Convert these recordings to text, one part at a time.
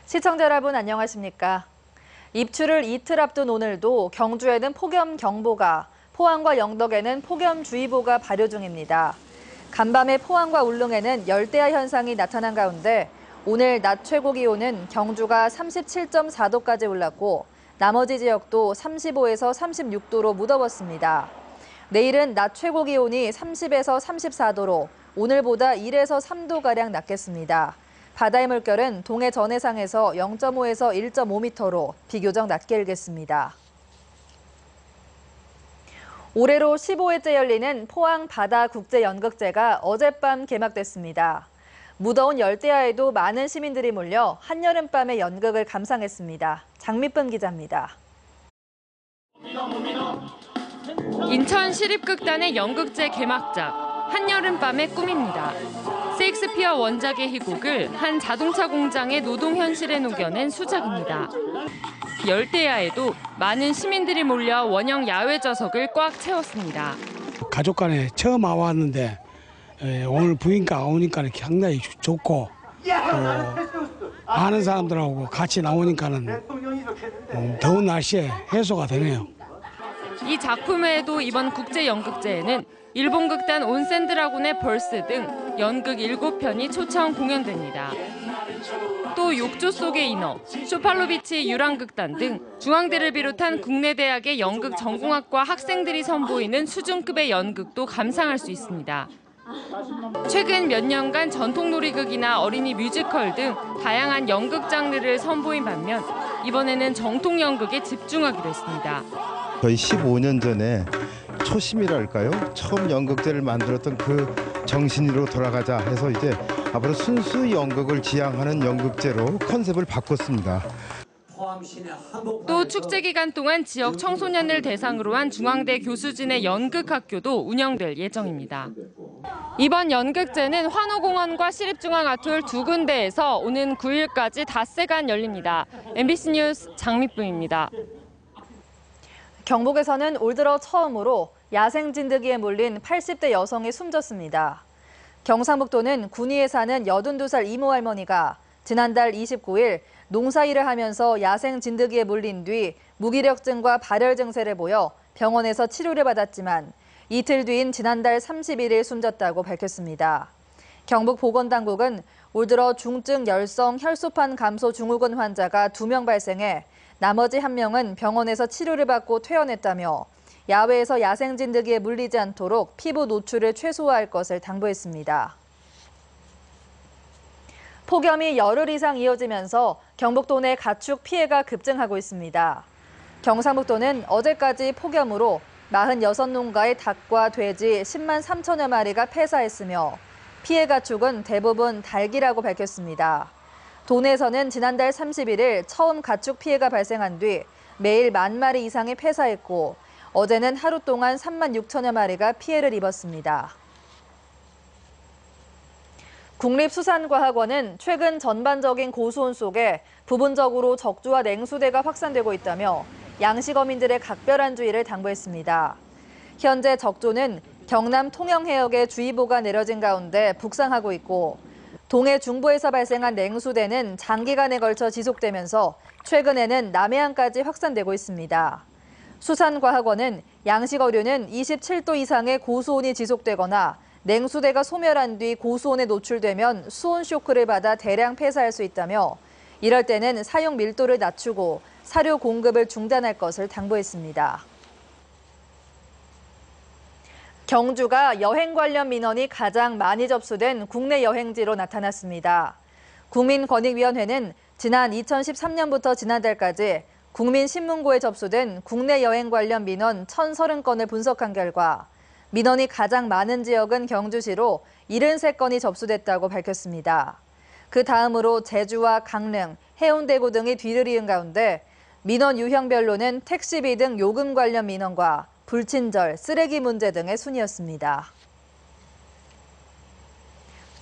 시청자 여러분 안녕하십니까? 입추를 이틀 앞둔 오늘도 경주에는 폭염경보가, 포항과 영덕에는 폭염주의보가 발효 중입니다. 간밤에 포항과 울릉에는 열대야 현상이 나타난 가운데 오늘 낮 최고 기온은 경주가 37.4도까지 올랐고 나머지 지역도 35에서 36도로 무더웠습니다. 내일은 낮 최고 기온이 30에서 34도로 오늘보다 1에서 3도가량 낮겠습니다. 바다의 물결은 동해 전해상에서 0.5에서 1.5m로 비교적 낮게 일겠습니다. 올해로 15회째 열리는 포항 바다국제연극제가 어젯밤 개막됐습니다. 무더운 열대야에도 많은 시민들이 몰려 한여름밤의 연극을 감상했습니다. 장미쁨 기자입니다. 인천 시립극단의 연극제 개막작 한여름밤의 꿈입니다. 셰익스피어 원작의 희곡을 한 자동차 공장의 노동 현실에 녹여낸 수작입니다. 열대야에도 많은 시민들이 몰려 원형 야외 좌석을 꽉 채웠습니다. 가족 간에 처음 와봤는데 오늘 부인과 오니까 상당히 좋고 또 아는 사람들하고 같이 나오니까는 더운 날씨에 해소가 되네요. 이 작품 외에도 이번 국제연극제에는 일본 극단 온센드라곤의 벌스 등 연극 7편이 초청 공연됩니다. 또 욕조 속의 인어, 쇼팔로비치 유랑극단 등 중앙대를 비롯한 국내 대학의 연극 전공학과 학생들이 선보이는 수준급의 연극도 감상할 수 있습니다. 최근 몇 년간 전통놀이극이나 어린이 뮤지컬 등 다양한 연극 장르를 선보인 반면 이번에는 정통 연극에 집중하기로 했습니다. 거의 15년 전에 초심이랄까요? 처음 연극제를 만들었던 그 정신으로 돌아가자 해서 이제 앞으로 순수 연극을 지향하는 연극제로 컨셉을 바꿨습니다. 또 축제 기간 동안 지역 청소년을 대상으로 한 중앙대 교수진의 연극학교도 운영될 예정입니다. 이번 연극제는 환호공원과 시립중앙아트홀 두 군데에서 오는 9일까지 닷새간 열립니다. MBC 뉴스 장미쁨입니다. 경북에서는 올 들어 처음으로 야생 진드기에 물린 80대 여성이 숨졌습니다. 경상북도는 군위에 사는 82살 이모 할머니가 지난달 29일 농사일을 하면서 야생 진드기에 물린 뒤 무기력증과 발열 증세를 보여 병원에서 치료를 받았지만 이틀 뒤인 지난달 31일 숨졌다고 밝혔습니다. 경북보건당국은 올 들어 중증 열성 혈소판 감소 증후군 환자가 2명 발생해 나머지 1명은 병원에서 치료를 받고 퇴원했다며 야외에서 야생 진드기에 물리지 않도록 피부 노출을 최소화할 것을 당부했습니다. 폭염이 열흘 이상 이어지면서 경북도 내 가축 피해가 급증하고 있습니다. 경상북도는 어제까지 폭염으로 46농가의 닭과 돼지 10만 3천여 마리가 폐사했으며 피해 가축은 대부분 닭이라고 밝혔습니다. 도내에서는 지난달 31일 처음 가축 피해가 발생한 뒤 매일 10,000마리 이상이 폐사했고 어제는 하루 동안 3만 6천여 마리가 피해를 입었습니다. 국립수산과학원은 최근 전반적인 고수온 속에 부분적으로 적조와 냉수대가 확산되고 있다며 양식어민들의 각별한 주의를 당부했습니다. 현재 적조는 경남 통영 해역에 주의보가 내려진 가운데 북상하고 있고 동해 중부에서 발생한 냉수대는 장기간에 걸쳐 지속되면서 최근에는 남해안까지 확산되고 있습니다. 수산과학원은 양식어류는 27도 이상의 고수온이 지속되거나 냉수대가 소멸한 뒤 고수온에 노출되면 수온 쇼크를 받아 대량 폐사할 수 있다며 이럴 때는 사용 밀도를 낮추고 사료 공급을 중단할 것을 당부했습니다. 경주가 여행 관련 민원이 가장 많이 접수된 국내 여행지로 나타났습니다. 국민권익위원회는 지난 2013년부터 지난달까지 국민신문고에 접수된 국내 여행 관련 민원 1,030건을 분석한 결과 민원이 가장 많은 지역은 경주시로 73건이 접수됐다고 밝혔습니다. 그 다음으로 제주와 강릉, 해운대구 등이 뒤를 이은 가운데 민원 유형별로는 택시비 등 요금 관련 민원과 불친절, 쓰레기 문제 등의 순이었습니다.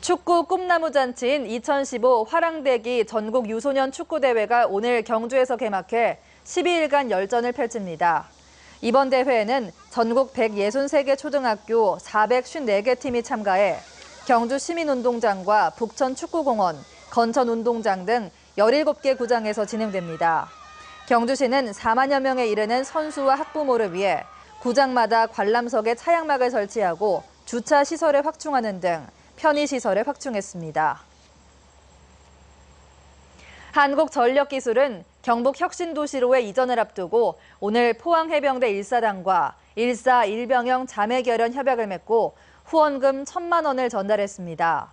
축구 꿈나무 잔치인 2015 화랑대기 전국 유소년 축구대회가 오늘 경주에서 개막해 12일간 열전을 펼칩니다. 이번 대회에는 전국 163개 초등학교 454개 팀이 참가해 경주 시민운동장과 북천 축구공원, 건천운동장 등 17개 구장에서 진행됩니다. 경주시는 4만여 명에 이르는 선수와 학부모를 위해 구장마다 관람석에 차양막을 설치하고 주차 시설을 확충하는 등 편의시설을 확충했습니다. 한국전력기술은 경북 혁신도시로의 이전을 앞두고 오늘 포항해병대 1사단과 1사 1병영 자매결연 협약을 맺고 후원금 1,000만 원을 전달했습니다.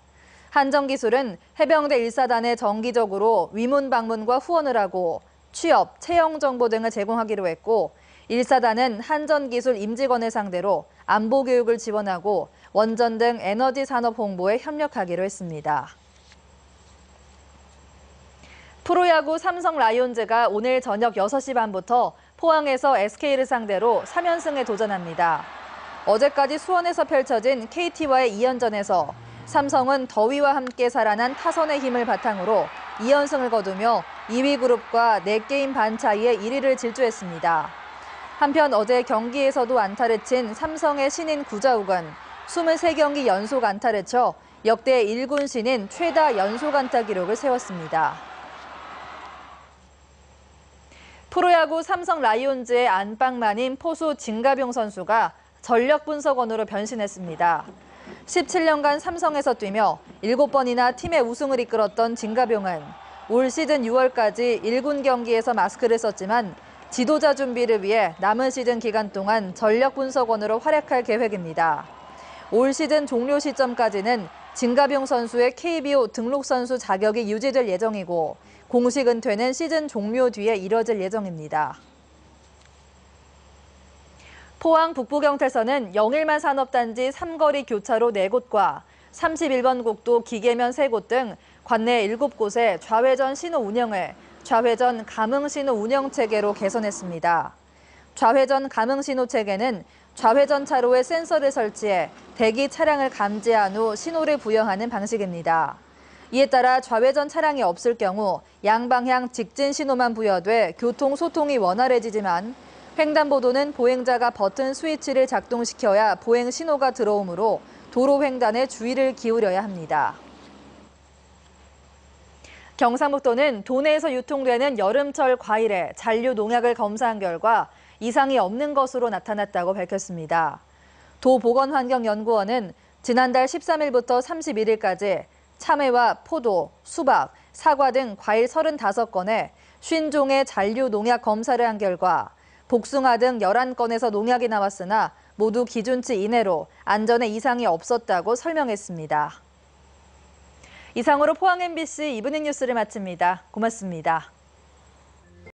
한전기술은 해병대 1사단에 정기적으로 위문 방문과 후원을 하고 취업, 채용 정보 등을 제공하기로 했고 1사단은 한전기술 임직원을 상대로 안보 교육을 지원하고 원전 등 에너지 산업 홍보에 협력하기로 했습니다. 프로야구 삼성 라이온즈가 오늘 저녁 6시 반부터 포항에서 SK를 상대로 3연승에 도전합니다. 어제까지 수원에서 펼쳐진 KT와의 2연전에서 삼성은 더위와 함께 살아난 타선의 힘을 바탕으로 2연승을 거두며 2위 그룹과 4게임 반 차이의 1위를 질주했습니다. 한편 어제 경기에서도 안타를 친 삼성의 신인 구자욱은 23경기 연속 안타를 쳐 역대 1군 신인 최다 연속 안타 기록을 세웠습니다. 프로야구 삼성 라이온즈의 안방만인 포수 진가병 선수가 전력분석원으로 변신했습니다. 17년간 삼성에서 뛰며 7번이나 팀의 우승을 이끌었던 진가병은 올 시즌 6월까지 1군 경기에서 마스크를 썼지만 지도자 준비를 위해 남은 시즌 기간 동안 전력분석원으로 활약할 계획입니다. 올 시즌 종료 시점까지는 진가병 선수의 KBO 등록 선수 자격이 유지될 예정이고 공식 은퇴는 시즌 종료 뒤에 이뤄질 예정입니다. 포항 북부경찰서는 영일만 산업단지 삼거리 교차로 4곳과 31번 국도 기계면 3곳 등 관내 7곳에 좌회전 신호 운영을 좌회전 감응 신호 운영 체계로 개선했습니다. 좌회전 감응 신호 체계는 좌회전 차로에 센서를 설치해 대기 차량을 감지한 후 신호를 부여하는 방식입니다. 이에 따라 좌회전 차량이 없을 경우 양방향 직진 신호만 부여돼 교통 소통이 원활해지지만 횡단보도는 보행자가 버튼 스위치를 작동시켜야 보행 신호가 들어오므로 도로 횡단에 주의를 기울여야 합니다. 경상북도는 도내에서 유통되는 여름철 과일에 잔류 농약을 검사한 결과 이상이 없는 것으로 나타났다고 밝혔습니다. 도보건환경연구원은 지난달 13일부터 31일까지 참외와 포도, 수박, 사과 등 과일 35건에 50종의 잔류 농약 검사를 한 결과 복숭아 등 11건에서 농약이 나왔으나 모두 기준치 이내로 안전에 이상이 없었다고 설명했습니다. 이상으로 포항 MBC 이브닝 뉴스를 마칩니다. 고맙습니다.